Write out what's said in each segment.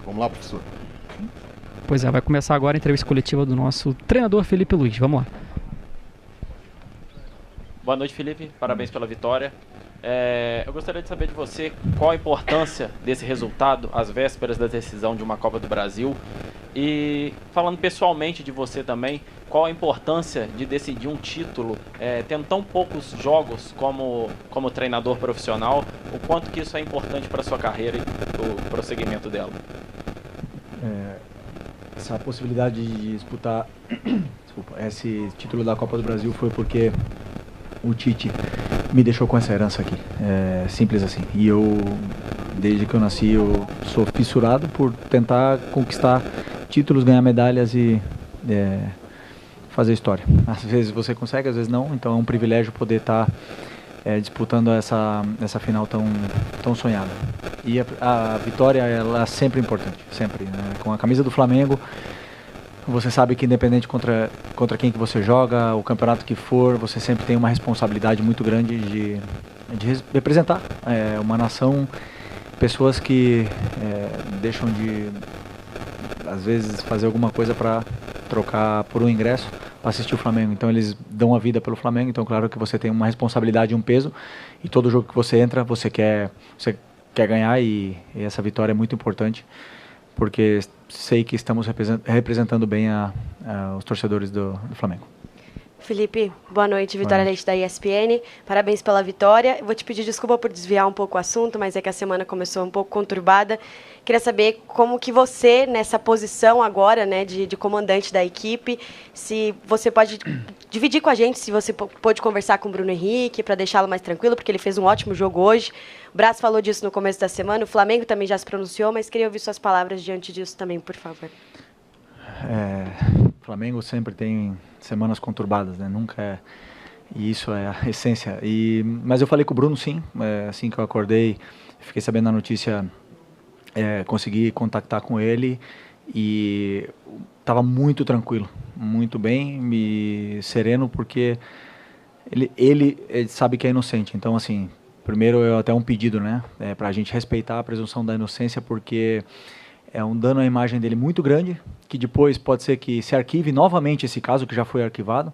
Vamos lá, professor. Pois é, vai começar agora a entrevista coletiva do nosso treinador Felipe Luiz. Vamos lá. Boa noite, Felipe. Parabéns pela vitória. Eu gostaria de saber de você qual a importância desse resultado às vésperas da decisão de uma Copa do Brasil. E falando pessoalmente de você também, qual a importância de decidir um título tendo tão poucos jogos como treinador profissional, o quanto que isso é importante para a sua carreira e para o prosseguimento dela? Essa possibilidade de disputar esse título da Copa do Brasil foi porque o Tite me deixou com essa herança aqui, simples assim. E eu, desde que eu nasci, eu sou fissurado por tentar conquistar títulos, ganhar medalhas e fazer história. Às vezes você consegue, às vezes não, então é um privilégio poder estar disputando essa final tão sonhada. E a vitória, ela é sempre importante, sempre, né? Com a camisa do Flamengo, você sabe que independente contra quem que você joga, o campeonato que for, você sempre tem uma responsabilidade muito grande de representar uma nação, pessoas que deixam de, às vezes, fazer alguma coisa para trocar por um ingresso para assistir o Flamengo. Então eles dão a vida pelo Flamengo, então claro que você tem uma responsabilidade e um peso, e todo jogo que você entra, você quer ganhar, e essa vitória é muito importante, porque sei que estamos representando bem os torcedores do Flamengo. Felipe, boa noite. Vitória Leite da ESPN. Parabéns pela vitória. Vou te pedir desculpa por desviar um pouco o assunto, mas é que a semana começou um pouco conturbada. Queria saber como que você, nessa posição agora, né, de comandante da equipe, se você pode dividir com a gente, se você pôde conversar com o Bruno Henrique para deixá-lo mais tranquilo, porque ele fez um ótimo jogo hoje. O Braz falou disso no começo da semana, o Flamengo também já se pronunciou, mas queria ouvir suas palavras diante disso também, por favor. O Flamengo sempre tem semanas conturbadas, né? Nunca e isso é a essência. Mas eu falei com o Bruno, sim, assim que eu acordei, fiquei sabendo da notícia, consegui contactar com ele e estava muito tranquilo, muito bem, sereno, porque ele sabe que é inocente. Então, assim, primeiro é até um pedido, né, para a gente respeitar a presunção da inocência, porque é um dano à imagem dele muito grande, que depois pode ser que se arquive novamente esse caso, que já foi arquivado,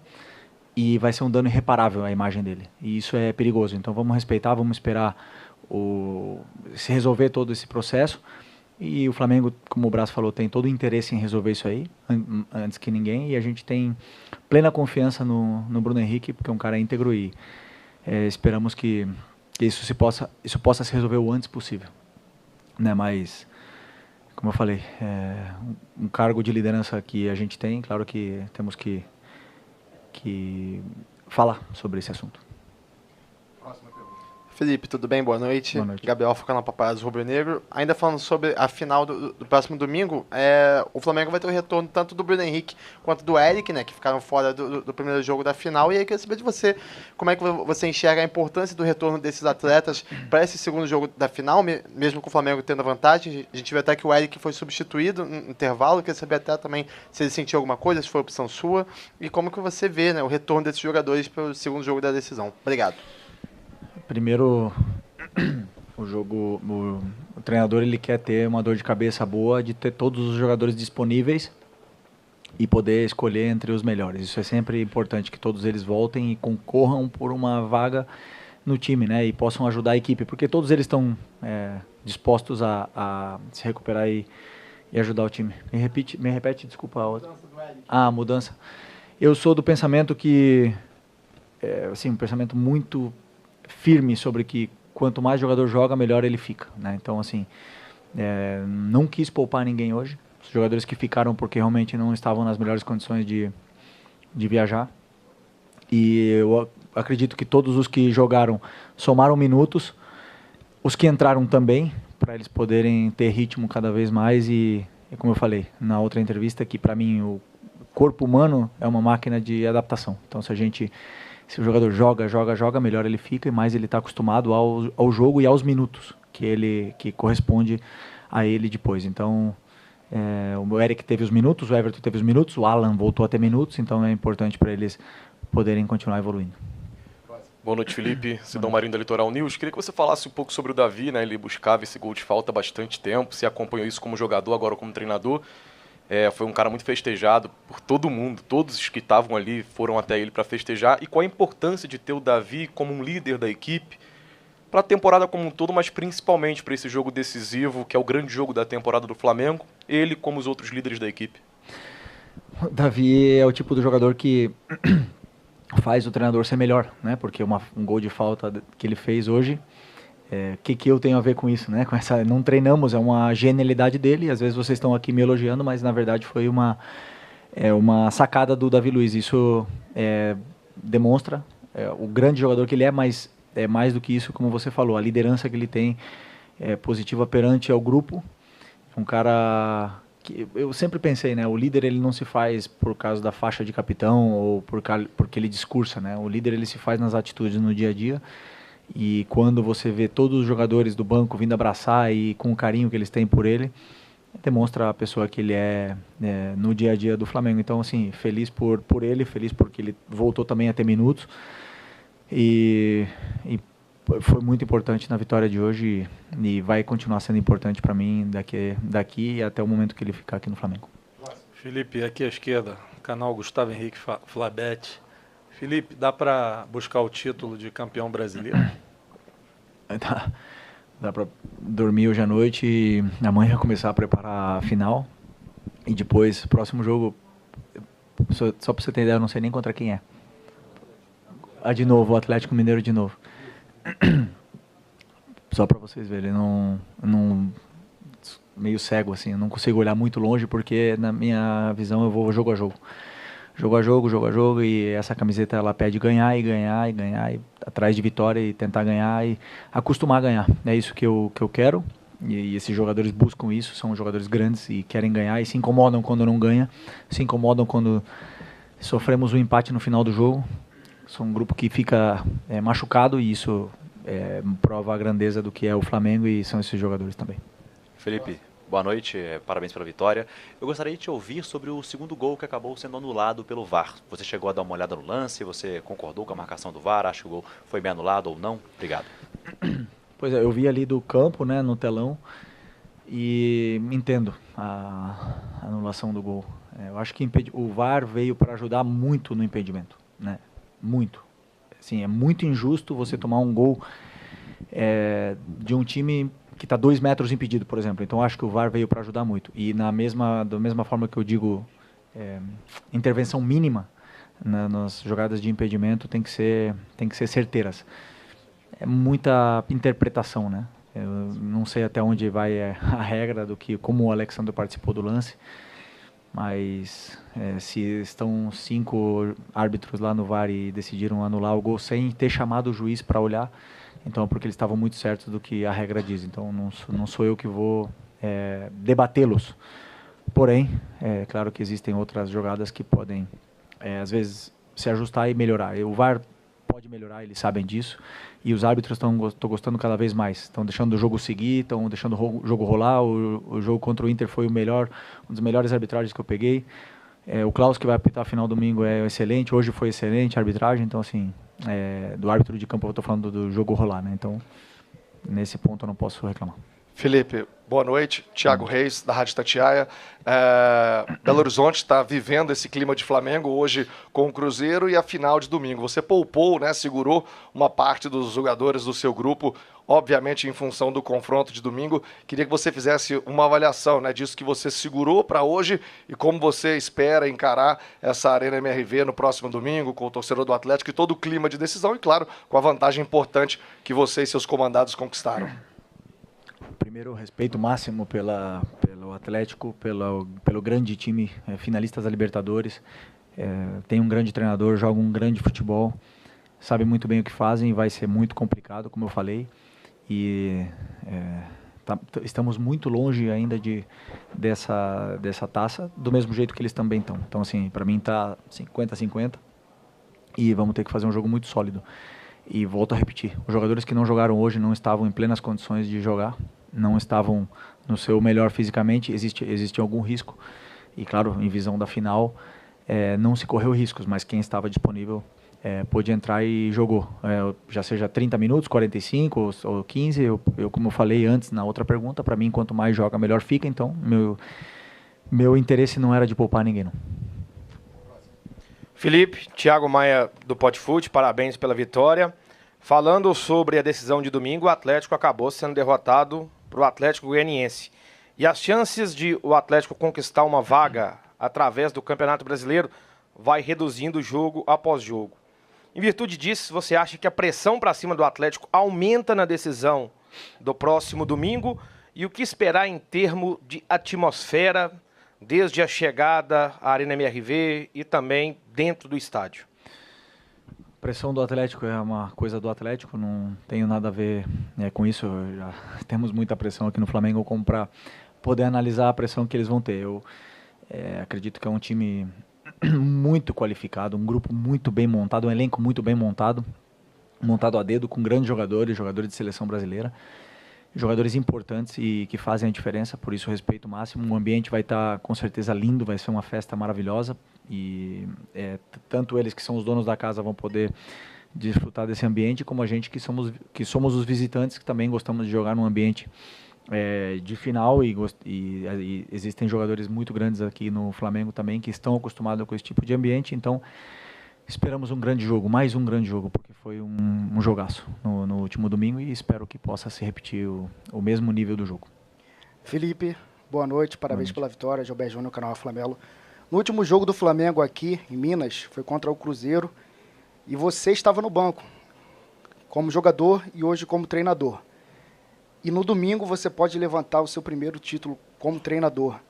e vai ser um dano irreparável à imagem dele. E isso é perigoso. Então vamos respeitar, vamos esperar se resolver todo esse processo. E o Flamengo, como o Braz falou, tem todo o interesse em resolver isso aí, antes que ninguém. E a gente tem plena confiança no Bruno Henrique, porque é um cara íntegro, e esperamos que isso possa se resolver o antes possível, né? Mas, como eu falei, um cargo de liderança que a gente tem, claro que temos que falar sobre esse assunto. Felipe, tudo bem? Boa noite. Boa noite. Gabriel Falcão, Paparazzo Rubro Negro. Ainda falando sobre a final do próximo domingo, o Flamengo vai ter o retorno tanto do Bruno Henrique quanto do Eric, né, que ficaram fora do primeiro jogo da final. E aí eu queria saber de você, como é que você enxerga a importância do retorno desses atletas para esse segundo jogo da final, mesmo com o Flamengo tendo a vantagem. A gente viu até que o Eric foi substituído no intervalo. Eu queria saber até também se ele sentiu alguma coisa, se foi opção sua, e como que você vê, né, o retorno desses jogadores para o segundo jogo da decisão. Obrigado. Primeiro, o treinador, ele quer ter uma dor de cabeça boa de ter todos os jogadores disponíveis e poder escolher entre os melhores. Isso é sempre importante, que todos eles voltem e concorram por uma vaga no time, né, e possam ajudar a equipe, porque todos eles estão dispostos a se recuperar e ajudar o time. Me repete, desculpa a outra. A mudança. Eu sou do pensamento que, assim, um pensamento muito firme sobre que quanto mais jogador joga, melhor ele fica, né? Então, assim, não quis poupar ninguém hoje. Os jogadores que ficaram porque realmente não estavam nas melhores condições de viajar. E eu acredito que todos os que jogaram somaram minutos, os que entraram também, para eles poderem ter ritmo cada vez mais. E como eu falei na outra entrevista, que para mim o corpo humano é uma máquina de adaptação. Então, se o jogador joga, melhor ele fica e mais ele está acostumado ao jogo e aos minutos que corresponde a ele depois. Então, o Eric teve os minutos, o Everton teve os minutos, o Alan voltou a ter minutos, então é importante para eles poderem continuar evoluindo. Boa noite, Felipe. Sidão Marinho da Litoral News. Queria que você falasse um pouco sobre o Davi, né? Ele buscava esse gol de falta há bastante tempo. Você acompanhou isso como jogador, agora como treinador. Foi um cara muito festejado por todo mundo. Todos os que estavam ali foram até ele para festejar. E qual a importância de ter o Davi como um líder da equipe para a temporada como um todo, mas principalmente para esse jogo decisivo, que é o grande jogo da temporada do Flamengo, ele como os outros líderes da equipe? O Davi é o tipo do jogador que faz o treinador ser melhor, né? Porque um gol de falta que ele fez hoje, que eu tenho a ver com isso, né? Não treinamos, é uma genialidade dele. Às vezes vocês estão aqui me elogiando, mas na verdade foi uma sacada do Davi Luiz. Isso demonstra o grande jogador que ele é, mas é mais do que isso, como você falou, a liderança que ele tem é positiva perante ao grupo. Um cara que eu sempre pensei, né? O líder ele não se faz por causa da faixa de capitão ou porque ele discursa, né? O líder ele se faz nas atitudes no dia a dia. E quando você vê todos os jogadores do banco vindo abraçar e com o carinho que eles têm por ele, demonstra a pessoa que ele é no dia a dia do Flamengo. Então, assim, feliz por ele, feliz porque ele voltou também a ter minutos. E foi muito importante na vitória de hoje e vai continuar sendo importante para mim daqui até o momento que ele ficar aqui no Flamengo. Felipe, aqui à esquerda, canal Gustavo Henrique Flabete. Felipe, dá para buscar o título de campeão brasileiro? Dá para dormir hoje à noite e amanhã começar a preparar a final. E depois, próximo jogo, só para você ter ideia, eu não sei nem contra quem é. De novo, o Atlético Mineiro de novo. Só para vocês verem, meio cego assim, eu não consigo olhar muito longe porque na minha visão eu vou jogo a jogo. Jogo a jogo, e essa camiseta ela pede ganhar e atrás de vitória e tentar ganhar e acostumar a ganhar. É isso que eu quero e esses jogadores buscam isso, são jogadores grandes e querem ganhar e se incomodam quando não ganha, se incomodam quando sofremos um empate no final do jogo. São um grupo que fica machucado e isso prova a grandeza do que é o Flamengo e são esses jogadores também. Felipe, boa noite, parabéns pela vitória. Eu gostaria de te ouvir sobre o segundo gol que acabou sendo anulado pelo VAR. Você chegou a dar uma olhada no lance, você concordou com a marcação do VAR, acha que o gol foi bem anulado ou não? Obrigado. Pois é, eu vi ali do campo, né, no telão, e entendo a anulação do gol. Eu acho que o VAR veio para ajudar muito no impedimento, né? Muito. Assim, é muito injusto você tomar um gol de um time que está 2 metros impedido, por exemplo. Então, acho que o VAR veio para ajudar muito. E da mesma forma que eu digo, intervenção mínima nas jogadas de impedimento tem que ser certeiras. É muita interpretação, né? Eu não sei até onde vai a regra como o Alexandre participou do lance. Mas se estão 5 árbitros lá no VAR e decidiram anular o gol sem ter chamado o juiz para olhar, então é porque eles estavam muito certos do que a regra diz. Então não sou eu que vou debatê-los. Porém, é claro que existem outras jogadas que podem, às vezes, se ajustar e melhorar. O VAR pode melhorar, eles sabem disso. E os árbitros estão gostando cada vez mais. Estão deixando o jogo seguir, estão deixando o jogo rolar. O jogo contra o Inter foi um dos melhores arbitragens que eu peguei. O Klaus, que vai apitar a final domingo, é excelente. Hoje foi excelente a arbitragem. Então, assim, do árbitro de campo eu estou falando do jogo rolar, né? Então, nesse ponto eu não posso reclamar. Felipe, boa noite. Thiago Reis, da Rádio Itatiaia. Belo Horizonte está vivendo esse clima de Flamengo hoje com o Cruzeiro e a final de domingo. Você poupou, né, segurou uma parte dos jogadores do seu grupo, obviamente em função do confronto de domingo. Queria que você fizesse uma avaliação, né, disso que você segurou para hoje e como você espera encarar essa Arena MRV no próximo domingo com o torcedor do Atlético e todo o clima de decisão e, claro, com a vantagem importante que você e seus comandados conquistaram. Primeiro, respeito máximo pelo Atlético, pelo grande time, finalistas da Libertadores. Tem um grande treinador, joga um grande futebol, sabe muito bem o que fazem, vai ser muito complicado, como eu falei. E estamos muito longe ainda dessa taça, do mesmo jeito que eles também estão. Então, assim, para mim está 50-50 e vamos ter que fazer um jogo muito sólido. E volto a repetir, os jogadores que não jogaram hoje não estavam em plenas condições de jogar, não estavam no seu melhor fisicamente, existe algum risco. E claro, em visão da final, não se correu riscos, mas quem estava disponível pôde entrar e jogou. Já seja 30 minutos, 45 ou 15, como eu falei antes na outra pergunta, para mim, quanto mais joga, melhor fica. Então, meu interesse não era de poupar ninguém, não. Felipe, Thiago Maia do Potfoot, parabéns pela vitória. Falando sobre a decisão de domingo, o Atlético acabou sendo derrotado para o Atlético Goianiense. E as chances de o Atlético conquistar uma vaga através do Campeonato Brasileiro vai reduzindo jogo após jogo. Em virtude disso, você acha que a pressão para cima do Atlético aumenta na decisão do próximo domingo? E o que esperar em termos de atmosfera, desde a chegada à Arena MRV e também dentro do estádio? A pressão do Atlético é uma coisa do Atlético, não tenho nada a ver com isso. Já temos muita pressão aqui no Flamengo como para poder analisar a pressão que eles vão ter. Eu acredito que é um time muito qualificado, um grupo muito bem montado, um elenco muito bem montado a dedo, com grandes jogadores de seleção brasileira, jogadores importantes e que fazem a diferença, por isso respeito máximo. O ambiente vai estar com certeza lindo, vai ser uma festa maravilhosa e tanto eles que são os donos da casa vão poder desfrutar desse ambiente, como a gente que somos os visitantes, que também gostamos de jogar num ambiente de final e existem jogadores muito grandes aqui no Flamengo também que estão acostumados com esse tipo de ambiente. Então esperamos um grande jogo, mais um grande jogo, porque foi um jogaço no último domingo e espero que possa se repetir o mesmo nível do jogo. Felipe, boa noite, parabéns pela vitória. Gilberto Júnior, canal Flamelo. No último jogo do Flamengo aqui em Minas, foi contra o Cruzeiro e você estava no banco como jogador e hoje como treinador. E no domingo você pode levantar o seu primeiro título como treinador.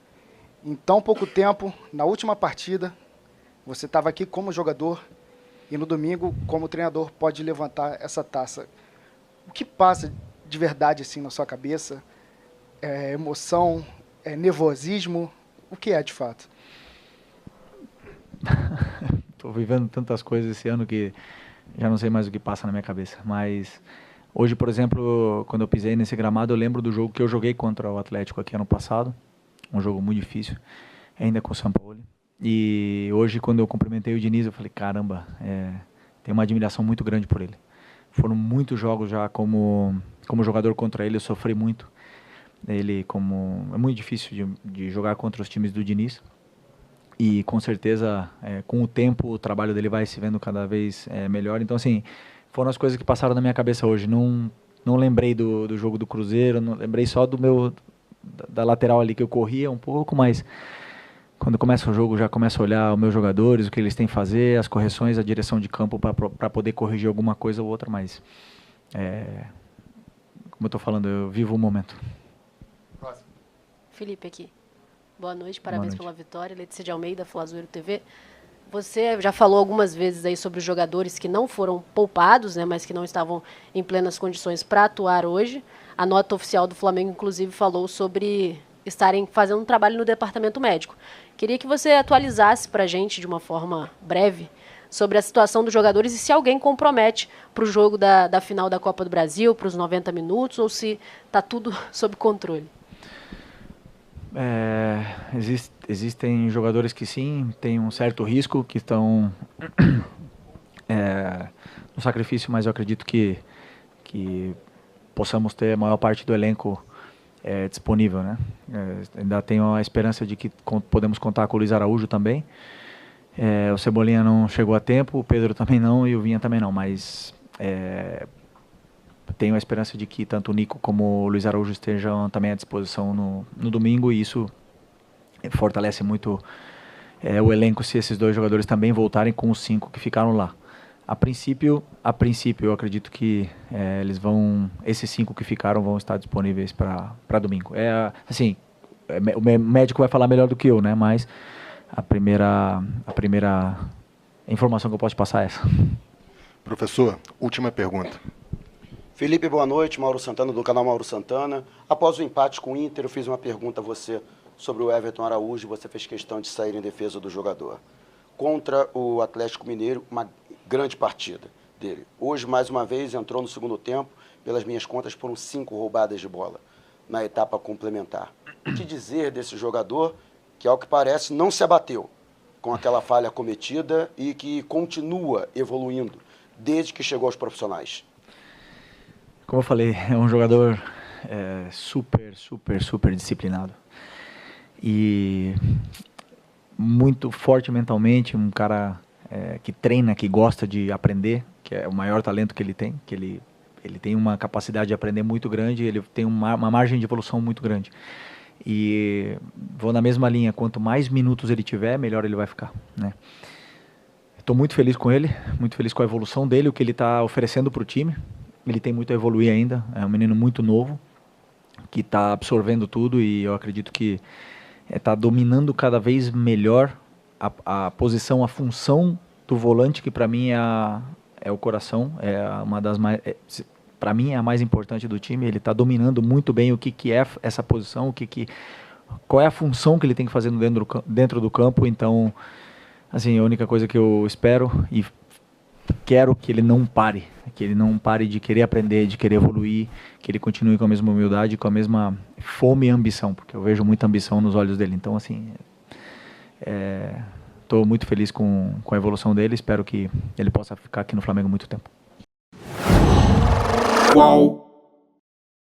Em tão pouco tempo, na última partida, você estava aqui como jogador e no domingo, como treinador, pode levantar essa taça. O que passa de verdade assim na sua cabeça? É emoção? É nervosismo? O que é de fato? Estou vivendo tantas coisas esse ano que já não sei mais o que passa na minha cabeça, mas hoje, por exemplo, quando eu pisei nesse gramado, eu lembro do jogo que eu joguei contra o Atlético aqui ano passado, um jogo muito difícil, ainda com o Sampaoli. E hoje, quando eu cumprimentei o Diniz, eu falei, caramba, tenho uma admiração muito grande por ele. Foram muitos jogos já como jogador contra ele, eu sofri muito. É muito difícil de jogar contra os times do Diniz. E com certeza, com o tempo, o trabalho dele vai se vendo cada vez melhor. Então, assim, foram as coisas que passaram na minha cabeça hoje. Não lembrei do jogo do Cruzeiro, não lembrei só da lateral ali que eu corria um pouco, mas quando começa o jogo já começo a olhar os meus jogadores, o que eles têm que fazer, as correções, a direção de campo para poder corrigir alguma coisa ou outra, mas como eu estou falando, eu vivo o momento. Felipe aqui. Boa noite, parabéns pela vitória. Letícia de Almeida, Flazoeiro TV. Você já falou algumas vezes aí sobre os jogadores que não foram poupados, né, mas que não estavam em plenas condições para atuar hoje. A nota oficial do Flamengo, inclusive, falou sobre estarem fazendo um trabalho no departamento médico. Queria que você atualizasse para a gente, de uma forma breve, sobre a situação dos jogadores e se alguém compromete para o jogo da final da Copa do Brasil, para os 90 minutos, ou se está tudo sob controle. Existem jogadores que sim, tem um certo risco, que estão no sacrifício, mas eu acredito que possamos ter a maior parte do elenco disponível, né? Ainda tenho a esperança de que podemos contar com o Luiz Araújo também. O Cebolinha não chegou a tempo, o Pedro também não e o Vinha também não, mas tenho a esperança de que tanto o Nico como o Luiz Araújo estejam também à disposição no domingo, e isso fortalece muito o elenco se esses dois jogadores também voltarem com os 5 que ficaram lá. A princípio eu acredito que esses 5 que ficaram vão estar disponíveis para domingo. O médico vai falar melhor do que eu, né? Mas a primeira informação que eu posso passar é essa. Professor, última pergunta. Felipe, boa noite. Mauro Santana, do canal Mauro Santana. Após o empate com o Inter, eu fiz uma pergunta a você sobre o Everton Araújo e você fez questão de sair em defesa do jogador. Contra o Atlético Mineiro, uma grande partida dele. Hoje, mais uma vez, entrou no segundo tempo. Pelas minhas contas, foram 5 roubadas de bola na etapa complementar. O que dizer desse jogador que, ao que parece, não se abateu? com aquela falha cometida e que continua evoluindo desde que chegou aos profissionais? Como eu falei, é um jogador super disciplinado. E muito forte mentalmente, um cara que treina, que gosta de aprender, que é o maior talento que ele tem, que ele tem uma capacidade de aprender muito grande, ele tem uma margem de evolução muito grande. E vou na mesma linha, quanto mais minutos ele tiver, melhor ele vai ficar, né? Estou muito feliz com ele, muito feliz com a evolução dele, o que ele está oferecendo para o time. Ele tem muito a evoluir ainda, é um menino muito novo, que está absorvendo tudo e eu acredito que está dominando cada vez melhor a posição, a função do volante, que para mim é o coração, é uma das mais... para mim é a mais importante do time. Ele está dominando muito bem o que é essa posição, qual é a função que ele tem que fazer dentro do campo. Então, assim, a única coisa que eu espero e quero que ele não pare, de querer aprender, de querer evoluir, que ele continue com a mesma humildade, com a mesma fome e ambição, porque eu vejo muita ambição nos olhos dele. Então, assim, estou muito feliz com a evolução dele, espero que ele possa ficar aqui no Flamengo muito tempo. Qual